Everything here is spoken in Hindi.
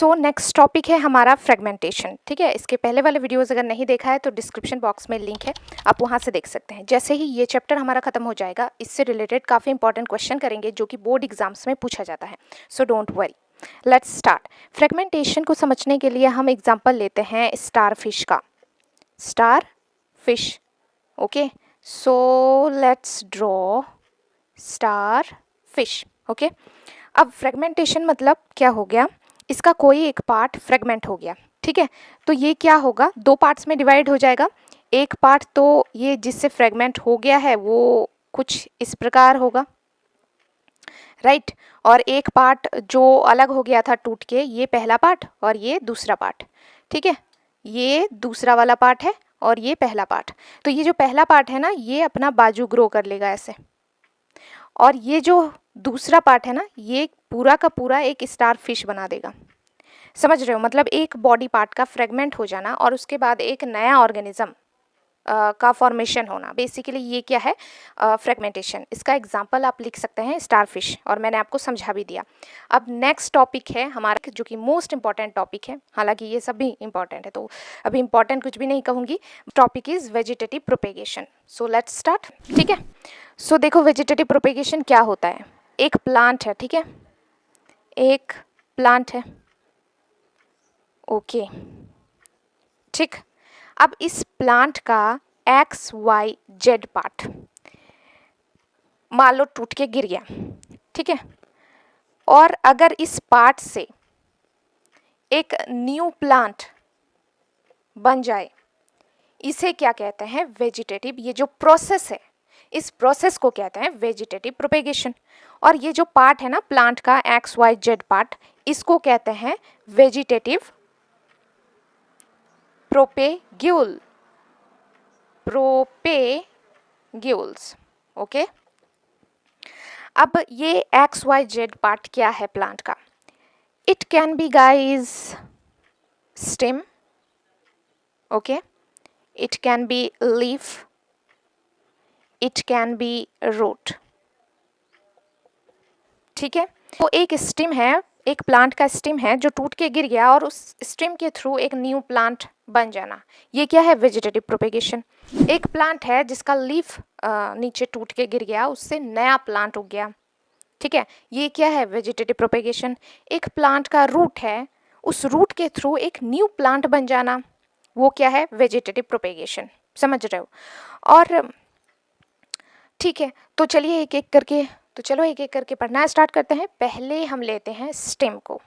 सो नेक्स्ट टॉपिक है हमारा फ्रेगमेंटेशन। ठीक है, इसके पहले वाले वीडियोस अगर नहीं देखा है तो डिस्क्रिप्शन बॉक्स में लिंक है, आप वहाँ से देख सकते हैं। जैसे ही ये चैप्टर हमारा खत्म हो जाएगा, इससे रिलेटेड काफ़ी इंपॉर्टेंट क्वेश्चन करेंगे जो कि बोर्ड एग्जाम्स में पूछा जाता है। So don't worry, let's start. Fragmentation को समझने के लिए हम एग्जाम्पल लेते हैं स्टार फिश का। Star fish, okay, so let's draw star fish. Okay, अब फ्रेगमेंटेशन मतलब क्या हो गया, इसका कोई एक पार्ट फ्रेगमेंट हो गया। ठीक है, तो ये क्या होगा, दो पार्ट्स में डिवाइड हो जाएगा। एक पार्ट तो ये जिससे फ्रेगमेंट हो गया है वो कुछ इस प्रकार होगा, राइट, और एक पार्ट जो अलग हो गया था टूट के, ये पहला पार्ट और ये दूसरा पार्ट। ठीक है, ये दूसरा वाला पार्ट है और ये पहला पार्ट। तो ये जो पहला पार्ट है ना, ये अपना बाजू ग्रो कर लेगा ऐसे, और ये जो दूसरा पार्ट है ना, ये पूरा का पूरा एक स्टार फिश बना देगा। समझ रहे हो, मतलब एक बॉडी पार्ट का फ्रेगमेंट हो जाना और उसके बाद एक नया ऑर्गेनिज्म का फॉर्मेशन होना, बेसिकली ये क्या है, फ्रेगमेंटेशन। इसका एग्जांपल आप लिख सकते हैं स्टार फिश, और मैंने आपको समझा भी दिया। अब नेक्स्ट टॉपिक है हमारा जो कि मोस्ट इंपॉर्टेंट टॉपिक है, हालांकि ये सब भी इंपॉर्टेंट है तो अभी इंपॉर्टेंट कुछ भी नहीं कहूँगी। Topic is vegetative propagation. So let's start. ठीक है, सो देखो वेजिटेटिव प्रोपेगेशन क्या होता है। एक प्लांट है, ठीक है, एक प्लांट है, ओके, ठीक। अब इस प्लांट का XYZ पार्ट मान लो टूट के गिर गया, ठीक है, और अगर इस पार्ट से एक न्यू प्लांट बन जाए, इसे क्या कहते हैं, वेजिटेटिव। ये जो प्रोसेस है, इस प्रोसेस को कहते हैं वेजिटेटिव प्रोपेगेशन। और ये जो पार्ट है ना प्लांट का XYZ पार्ट, इसको कहते हैं वेजिटेटिव प्रोपेग्यूल, प्रोपेग्यूल्स। ओके, अब ये XYZ पार्ट क्या है प्लांट का, it can be guys stem, okay, it can be leaf, it can be root. ठीक है, तो एक स्टेम है, एक प्लांट का स्टेम है जो टूट के गिर गया और उस स्टेम के थ्रू एक न्यू प्लांट बन जाना, ये क्या है, वेजिटेटिव प्रोपेगेशन। एक प्लांट है जिसका लीफ नीचे टूट के गिर गया, उससे नया प्लांट उग गया। ठीक है, ये क्या है, वेजिटेटिव प्रोपेगेशन। एक प्लांट का रूट है, उस रूट के थ्रू एक न्यू प्लांट बन जाना, वो क्या है, वेजिटेटिव प्रोपेगेशन। समझ रहे हो। और ठीक है, तो चलिए एक एक करके पढ़ना स्टार्ट करते हैं। पहले हम लेते हैं स्टेम को।